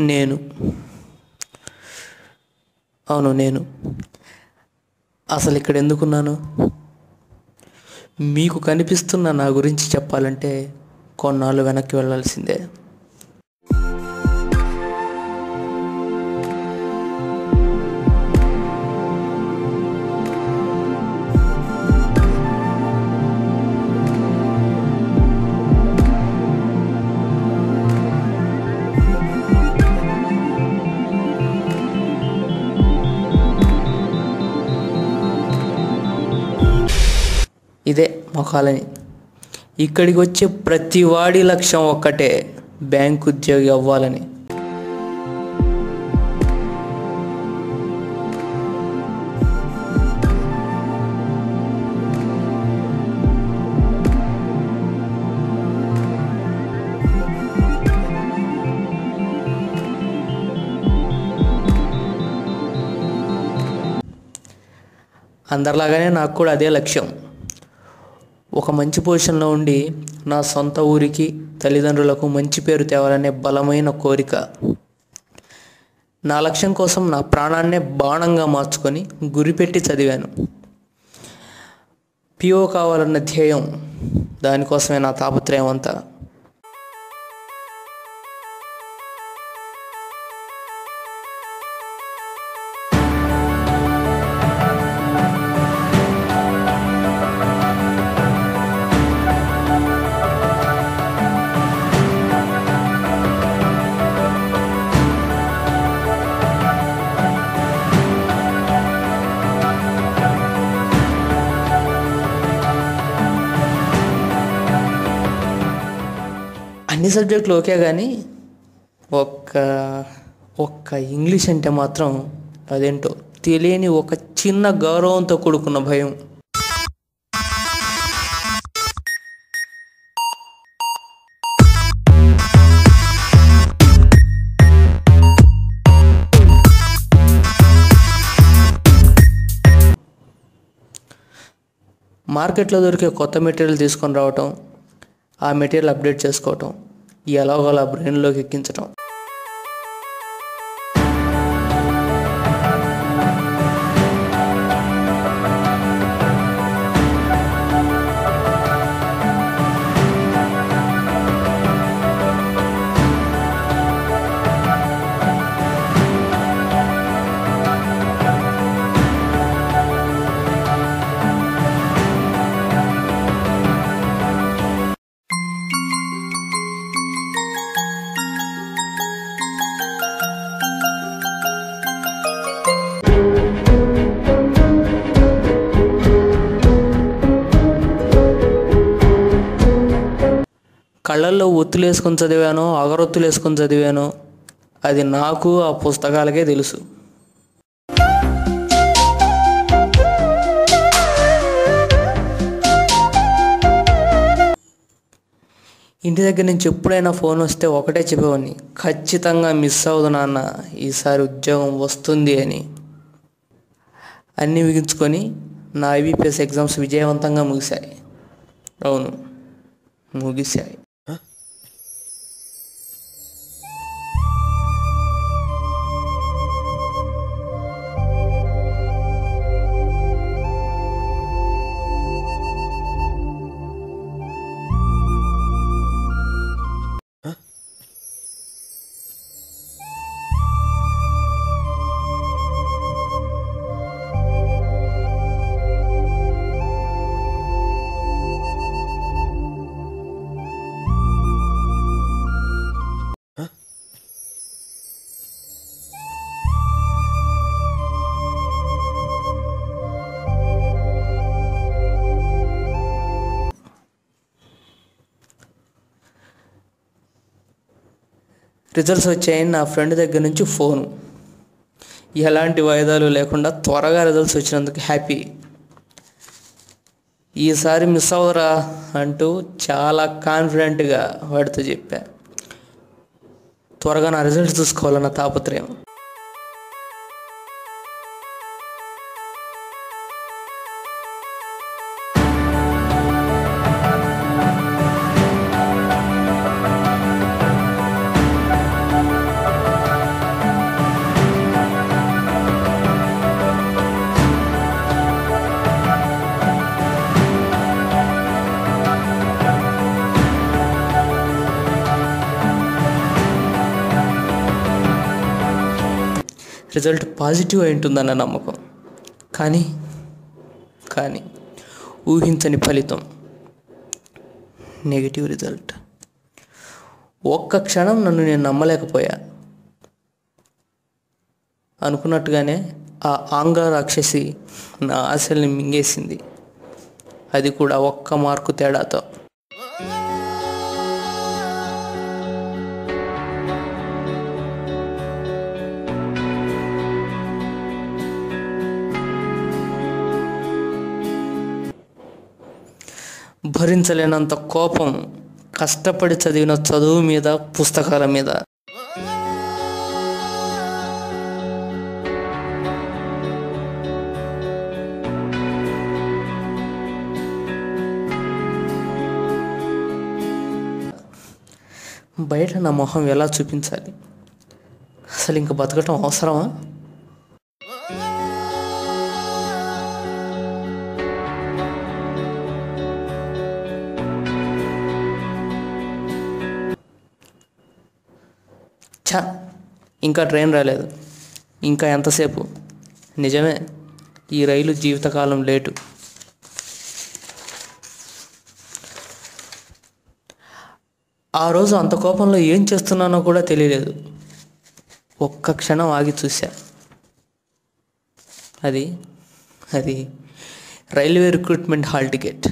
నేను అవును నేను అసలు ఇక్కడ ఎందుకున్నాను? మీకు కనిపిస్తున్న నా గురించి చెప్పాలంటే కొన్నాళ్ళు వెనక్కి వెళ్ళాల్సిందే. ఇదే మా కాలనీ. ఇక్కడికి వచ్చే ప్రతి వాడి లక్ష్యం ఒక్కటే, బ్యాంక్ ఉద్యోగి అవ్వాలని. అందరిలాగానే నాకు కూడా అదే లక్ష్యం. ఒక మంచి పొజిషన్లో ఉండి నా సొంత ఊరికి, తల్లిదండ్రులకు మంచి పేరు తేవాలనే బలమైన కోరిక. నా లక్ష్యం కోసం నా ప్రాణాన్నే బాణంగా మార్చుకొని గురిపెట్టి చదివాను. పిఓ కావాలన్న ధ్యేయం, దానికోసమే నా తాపత్రయం అంతా. అన్ని సబ్జెక్టులు ఓకే, కానీ ఒక్క ఇంగ్లీష్ అంటే మాత్రం అదేంటో తెలియని ఒక చిన్న గౌరవంతో కూడుకున్న భయం. మార్కెట్లో దొరికే కొత్త మెటీరియల్ తీసుకొని రావటం, ఆ మెటీరియల్ అప్డేట్ చేసుకోవటం, ఎలాగోలా బ్రెయిన్లోకి ఎక్కించటం. కళ్ళల్లో ఒత్తులు వేసుకొని చదివానో అగరొత్తులు వేసుకొని చదివానో అది నాకు ఆ పుస్తకాలకే తెలుసు. ఇంటి దగ్గర నుంచి ఎప్పుడైనా ఫోన్ వస్తే ఒకటే చెప్పేవాడిని, ఖచ్చితంగా మిస్ అవ్వదు నాన్న, ఈసారి ఉద్యోగం వస్తుంది అని. అన్నీ ముగించుకొని నా ఐబీపీఎస్ ఎగ్జామ్స్ విజయవంతంగా ముగిశాయి. అవును, ముగిశాయి. రిజల్ట్స్ వచ్చాయని నా ఫ్రెండ్ దగ్గర నుంచి ఫోను. ఎలాంటి వాయిదాలు లేకుండా త్వరగా రిజల్ట్స్ వచ్చినందుకు హ్యాపీ. ఈసారి మిస్ అవ్వరా అంటూ చాలా కాన్ఫిడెంట్గా వాడితో చెప్పా. త్వరగా నా రిజల్ట్స్ చూసుకోవాలన్న తాపత్రయం. రిజల్ట్ పాజిటివ్ అయి ఉంటుందన్న నమ్మకం. కానీ కానీ ఊహించని ఫలితం, నెగిటివ్ రిజల్ట్. ఒక్క క్షణం నన్ను నేను నమ్మలేకపోయా. అనుకున్నట్టుగానే ఆ ఆంగ్ల రాక్షసి నా ఆశల్ని మింగేసింది, అది కూడా ఒక్క మార్కు తేడాతో. భరించలేనంత కోపం కష్టపడి చదివిన చదువు మీద, పుస్తకాల మీద. బయట నా మొహం ఎలా చూపించాలి? అసలు ఇంక బతకటం అవసరమా? ఛా, ఇంకా ట్రైన్ రాలేదు. ఇంకా ఎంతసేపు? నిజమే, ఈ రైలు జీవితకాలం లేటు. ఆ రోజు అంత కోపంలో ఏం చేస్తున్నానో కూడా తెలియలేదు. ఒక్క క్షణం ఆగి చూశా. అది అది రైల్వే రిక్రూట్మెంట్ హాల్ టికెట్.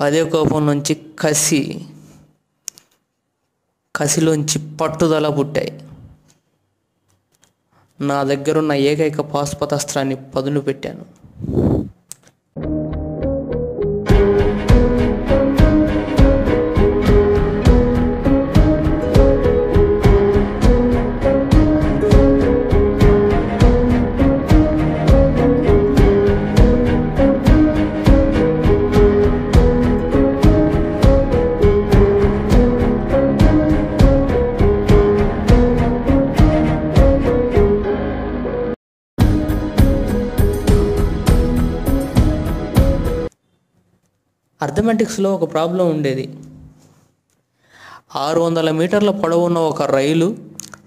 అదే కోపం నుంచి కసిలోంచి పట్టుదల పుట్టాయి. నా దగ్గరున్న ఏకైక పాశుపతాస్త్రాన్ని పదును పెట్టాను. అర్థమెటిక్స్లో ఒక ప్రాబ్లం ఉండేది. 600 మీటర్ల పొడవున్న ఒక రైలు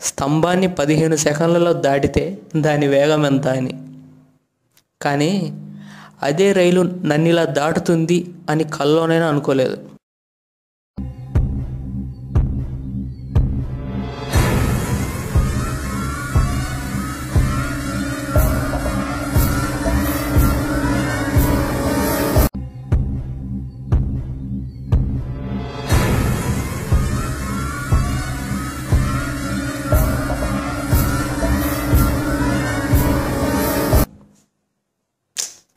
స్తంభాన్ని 15 సెకండ్లలో దాటితే దాని వేగం ఎంత అని. కానీ అదే రైలు నన్నిలా దాటుతుంది అని కల్లోనైనా అనుకోలేదు.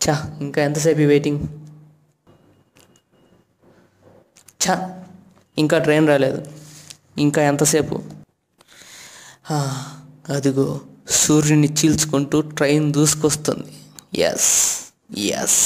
ఛా, ఇంకా ఎంతసేపు వెయిటింగ్? ఛా, ఇంకా ట్రైన్ రాలేదు. ఇంకా ఎంతసేపు? అదిగో సూర్యుని చీల్చుకుంటూ ట్రైన్ దూసుకొస్తుంది. Yes yes.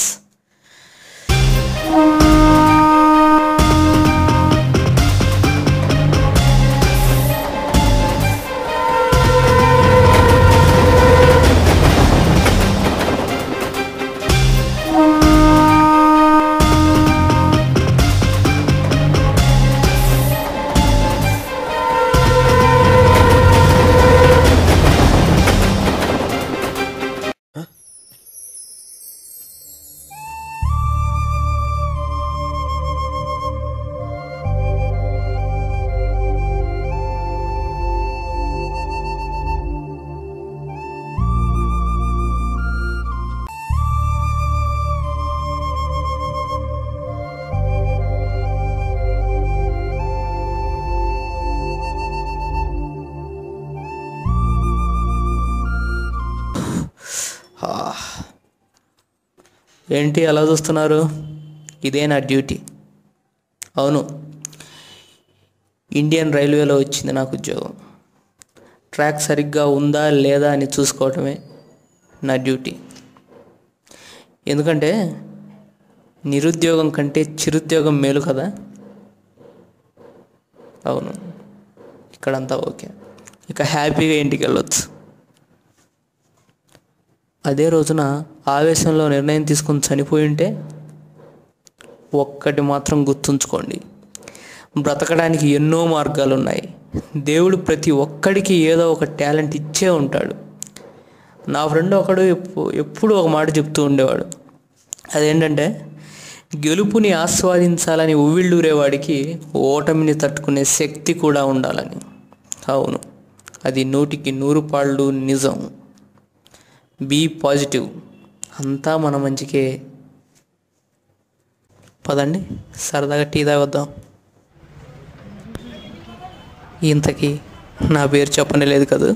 ఏంటి అలా చూస్తున్నారు? ఇదే నా డ్యూటీ. అవును, ఇండియన్ రైల్వేలో వచ్చింది నాకు ఉద్యోగం. ట్రాక్ సరిగ్గా ఉందా లేదా అని చూసుకోవటమే నా డ్యూటీ. ఎందుకంటే నిరుద్యోగం కంటే చిరుద్యోగం మేలు కదా. అవును, ఇక్కడంతా ఓకే. ఇక హ్యాపీగా ఇంటికి వెళ్ళొచ్చు. అదే రోజున ఆవేశంలో నిర్ణయం తీసుకుని చనిపోయి ఉంటే ఒక్కటి మాత్రం గుర్తుంచుకోండి, బ్రతకడానికి ఎన్నో మార్గాలు ఉన్నాయి. దేవుడు ప్రతి ఒక్కడికి ఏదో ఒక టాలెంట్ ఇచ్చే ఉంటాడు. నా ఫ్రెండ్ ఒకడు ఎప్పుడు ఒక మాట చెప్తూ ఉండేవాడు. అదేంటంటే, గెలుపుని ఆస్వాదించాలని ఉవ్విళ్ళూరేవాడికి ఓటమిని తట్టుకునే శక్తి కూడా ఉండాలని. అవును, అది 100కి 100 పాళ్ళు నిజం. బీ పాజిటివ్, అంతా మన మంచికే. పదండి సరదాగా టీ తాగొద్దాం. ఇంతకీ నా పేరు చెప్పనే లేదు కదా.